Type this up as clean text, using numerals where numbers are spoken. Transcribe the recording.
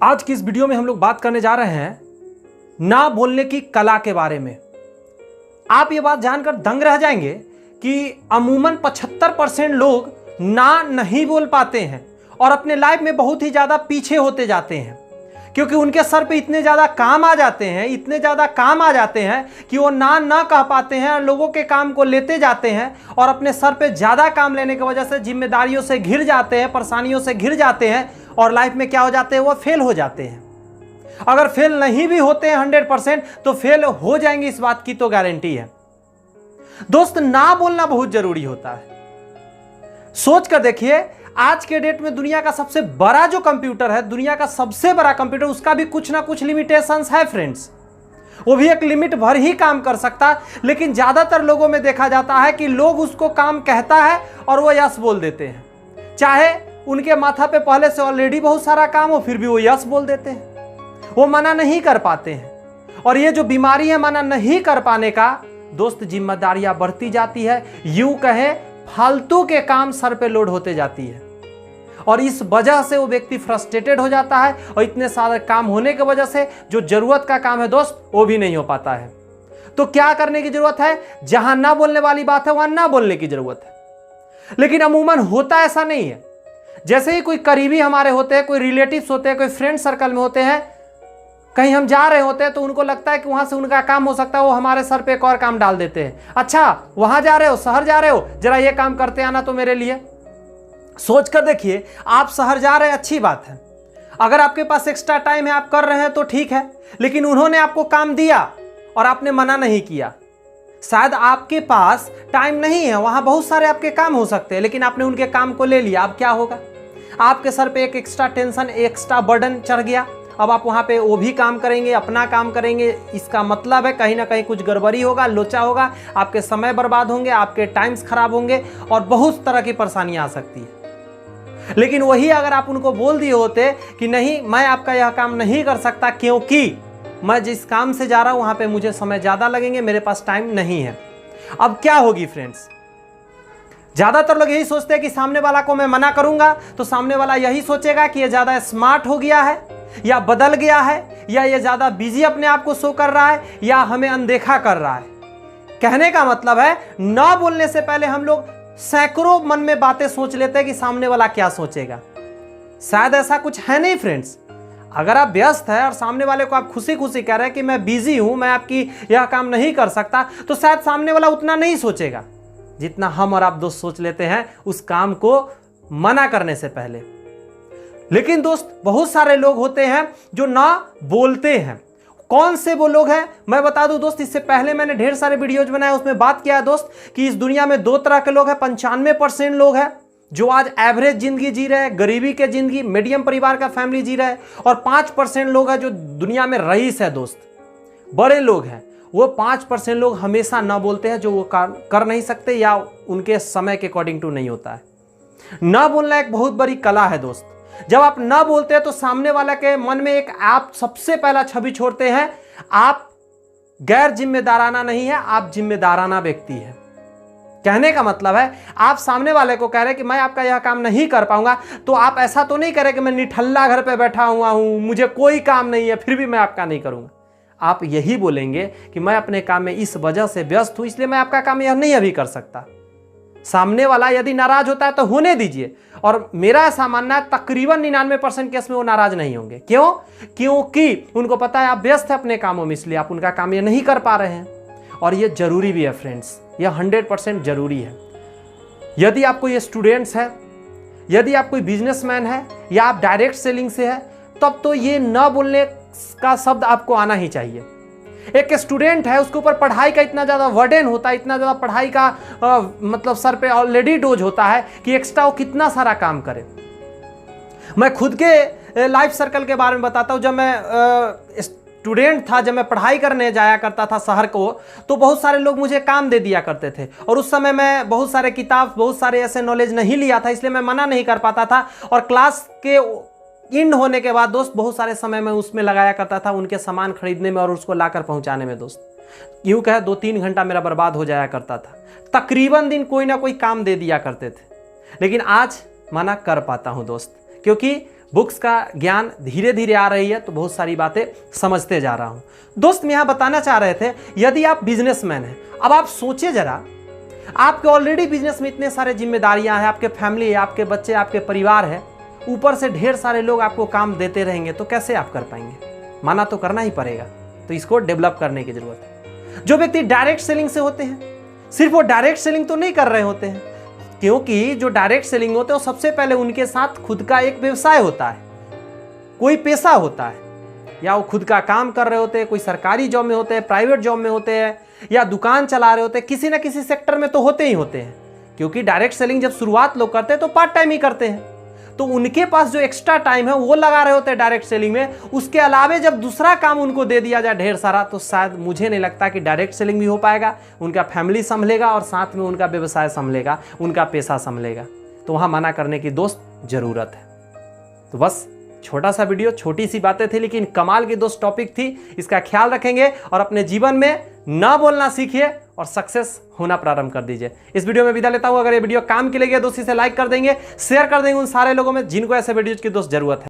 आज की इस वीडियो में हम लोग बात करने जा रहे हैं ना बोलने की कला के बारे में। आप ये बात जानकर दंग रह जाएंगे कि अमूमन 75% लोग ना नहीं बोल पाते हैं और अपने लाइफ में बहुत ही ज़्यादा पीछे होते जाते हैं, क्योंकि उनके सर पे इतने ज़्यादा काम आ जाते हैं कि वो ना कह पाते हैं और लोगों के काम को लेते जाते हैं और अपने सर पे ज़्यादा काम लेने की वजह से जिम्मेदारियों से घिर जाते हैं, परेशानियों से घिर जाते हैं और लाइफ में क्या हो जाते हैं, वो फेल हो जाते हैं। अगर फेल नहीं भी होते हैं 100% तो फेल हो जाएंगे, इस बात की तो गारंटी है। दोस्त, ना बोलना बहुत जरूरी होता है। सोच कर देखिए, आज के डेट में दुनिया का सबसे बड़ा जो कंप्यूटर है, दुनिया का सबसे बड़ा कंप्यूटर, उसका भी कुछ ना कुछ लिमिटेशंस है फ्रेंड्स। वो भी एक लिमिट भर ही काम कर सकता है, लेकिन ज्यादातर लोगों में देखा जाता है कि लोग उसको काम कहता है और वो यस बोल देते हैं। चाहे उनके माथा पे पहले से ऑलरेडी बहुत सारा काम हो, फिर भी वो यस बोल देते हैं, वो मना नहीं कर पाते हैं। और ये जो बीमारी है मना नहीं कर पाने का, दोस्त, जिम्मेदारियां बढ़ती जाती है, यूं कहें फालतू के काम सर पे लोड होते जाती है और इस वजह से वो व्यक्ति फ्रस्ट्रेटेड हो जाता है और इतने सारे काम होने की वजह से जो जरूरत का काम है दोस्त, वो भी नहीं हो पाता है। तो क्या करने की जरूरत है? जहां ना बोलने वाली बात है वहां ना बोलने की जरूरत है। लेकिन अमूमन होता ऐसा नहीं है। जैसे ही कोई करीबी हमारे होते हैं, कोई रिलेटिव्स होते हैं, कोई फ्रेंड सर्कल में होते हैं, कहीं हम जा रहे होते हैं तो उनको लगता है कि वहां से उनका काम हो सकता है, वो हमारे सर पे एक और काम डाल देते हैं। अच्छा, वहां जा रहे हो, शहर जा रहे हो, जरा ये काम करते आना तो मेरे लिए। सोच कर देखिए, आप शहर जा रहे हैं, अच्छी बात है। अगर आपके पास एक्स्ट्रा टाइम है, आप कर रहे हैं तो ठीक है, लेकिन उन्होंने आपको काम दिया और आपने मना नहीं किया। शायद आपके पास टाइम नहीं है, वहां बहुत सारे आपके काम हो सकते हैं, लेकिन आपने उनके काम को ले लिया। अब क्या होगा? आपके सर पे एक एक्स्ट्रा टेंशन, एक्स्ट्रा बर्डन चढ़ गया। अब आप वहां पे वो भी काम करेंगे, अपना काम करेंगे। इसका मतलब है कहीं ना कहीं कुछ गड़बड़ी होगा, लोचा होगा, आपके समय बर्बाद होंगे, आपके टाइम्स खराब होंगे और बहुत तरह की परेशानियां आ सकती है। लेकिन वही अगर आप उनको बोल दिए होते कि नहीं, मैं आपका यह काम नहीं कर सकता क्योंकि मैं जिस काम से जा रहा हूं वहां पे मुझे समय ज्यादा लगेंगे, मेरे पास टाइम नहीं है। अब क्या होगी फ्रेंड्स? ज्यादातर लोग यही सोचते हैं कि सामने वाला को मैं मना करूंगा तो सामने वाला यही सोचेगा कि ये ज्यादा स्मार्ट हो गया है या बदल गया है या ये ज्यादा बिजी अपने आप को शो कर रहा है या हमें अनदेखा कर रहा है। कहने का मतलब है, ना बोलने से पहले हम लोग सैकड़ों मन में बातें सोच लेते हैं कि सामने वाला क्या सोचेगा। शायद ऐसा कुछ है नहीं फ्रेंड्स। अगर आप व्यस्त है और सामने वाले को आप खुशी खुशी कह रहे हैं कि मैं बिजी हूं, मैं आपकी यह काम नहीं कर सकता, तो शायद सामने वाला उतना नहीं सोचेगा जितना हम और आप दोस्त सोच लेते हैं उस काम को मना करने से पहले। लेकिन दोस्त, बहुत सारे लोग होते हैं जो ना बोलते हैं। कौन से वो लोग हैं मैं बता दूं दोस्त, इससे पहले मैंने ढेर सारे वीडियोज बनाए, उसमें बात किया है दोस्त कि इस दुनिया में दो तरह के लोग हैं। 95% लोग हैं जो आज एवरेज जिंदगी जी रहे हैं, गरीबी के जिंदगी, मीडियम परिवार का फैमिली जी रहे हैं, और 5% लोग हैं जो दुनिया में रईस है दोस्त, बड़े लोग हैं। वो 5% लोग हमेशा ना बोलते हैं, जो वो कर नहीं सकते या उनके समय के अकॉर्डिंग टू नहीं होता है। ना बोलना एक बहुत बड़ी कला है दोस्त। जब आप ना बोलते हैं तो सामने वाला के मन में एक आप सबसे पहला छवि छोड़ते हैं, आप गैर जिम्मेदाराना नहीं है, आप जिम्मेदाराना व्यक्ति है। कहने का मतलब है, आप सामने वाले को कह रहे हैं कि मैं आपका यह काम नहीं कर पाऊंगा, तो आप ऐसा तो नहीं करें कि मैं निठल्ला घर पे बैठा हुआ हूं, मुझे कोई काम नहीं है, फिर भी मैं आपका नहीं करूंगा। आप यही बोलेंगे कि मैं अपने काम में इस वजह से व्यस्त हूं, इसलिए मैं आपका काम यह नहीं अभी कर सकता। सामने वाला यदि नाराज होता है तो होने दीजिए, और मेरा ऐसा मानना है तकरीबन 99% केस में वो नाराज नहीं होंगे। क्यों? क्योंकि उनको पता है आप व्यस्त हैं अपने कामों में, इसलिए आप उनका काम ये नहीं कर पा रहे हैं। और ये जरूरी भी है फ्रेंड्स, यह 100% जरूरी है। यदि आप कोई स्टूडेंट्स है, यदि आप कोई बिजनेसमैन है या आप डायरेक्ट सेलिंग से है, तब तो ये न बोलने का शब्द आपको आना ही चाहिए। एक स्टूडेंट है, उसके ऊपर पढ़ाई का इतना ज़्यादा वर्डन होता है, इतना ज़्यादा पढ़ाई का मतलब सर पे ऑलरेडी डोज होता है कि एक्स्ट्रा वो कितना सारा काम करे। मैं खुद के लाइफ सर्कल के बारे में बताता हूँ। जब मैं स्टूडेंट था, जब मैं पढ़ाई करने जाया करता था शहर को, तो बहुत सारे लोग मुझे काम दे दिया करते थे, और उस समय मैं बहुत सारे किताब, बहुत सारे ऐसे नॉलेज नहीं लिया था, इसलिए मैं मना नहीं कर पाता था। और क्लास के इंड होने के बाद दोस्त बहुत सारे समय मैं उसमें लगाया करता था, उनके सामान खरीदने में और उसको लाकर पहुंचाने में दोस्त। यूं कहे 2-3 घंटा मेरा बर्बाद हो जाया करता था। तकरीबन दिन कोई ना कोई काम दे दिया करते थे, लेकिन आज मना कर पाता हूं दोस्त, क्योंकि बुक्स का ज्ञान धीरे धीरे आ रही है तो बहुत सारी बातें समझते जा रहा हूं। दोस्त, मैं यहां बताना चाह रहे थे, यदि आप बिजनेसमैन हैं, अब आप सोचिए जरा, आपके ऑलरेडी बिजनेस में इतने सारे जिम्मेदारियां हैं, आपके फैमिली है, आपके बच्चे, आपके परिवार है, ऊपर से ढेर सारे लोग आपको काम देते रहेंगे तो कैसे आप कर पाएंगे? माना तो करना ही पड़ेगा। तो इसको डेवलप करने की जरूरत है। जो व्यक्ति डायरेक्ट सेलिंग से होते हैं, सिर्फ वो डायरेक्ट सेलिंग तो नहीं कर रहे होते हैं, क्योंकि जो डायरेक्ट सेलिंग होते हैं वो सबसे पहले उनके साथ खुद का एक व्यवसाय होता है, कोई पेशा होता है, या वो खुद का काम कर रहे होते हैं, कोई सरकारी जॉब में होते हैं, प्राइवेट जॉब में होते हैं, या दुकान चला रहे होते हैं, किसी ना किसी सेक्टर में तो होते ही होते हैं। क्योंकि डायरेक्ट सेलिंग जब शुरुआत लोग करते हैं तो पार्ट टाइम ही करते हैं, तो उनके पास जो एक्स्ट्रा टाइम है वो लगा रहे होते हैं डायरेक्ट सेलिंग में। उसके अलावे जब दूसरा काम उनको दे दिया जाए ढेर सारा, तो शायद मुझे नहीं लगता कि डायरेक्ट सेलिंग भी हो पाएगा, उनका फैमिली संभलेगा और साथ में उनका व्यवसाय संभलेगा, उनका पैसा संभलेगा। तो वहां मना करने की दोस्त जरूरत है। तो बस छोटा सा वीडियो, छोटी सी बातें थी, लेकिन कमाल की दोस्त टॉपिक थी। इसका ख्याल रखेंगे और अपने जीवन में ना बोलना सीखिए और सक्सेस होना प्रारंभ कर दीजिए। इस वीडियो में विदा लेता हूं। अगर ये वीडियो काम के लिए गया दोस्त, इसे लाइक कर देंगे, शेयर कर देंगे उन सारे लोगों में जिनको ऐसे वीडियोज की दोस्त जरूरत है।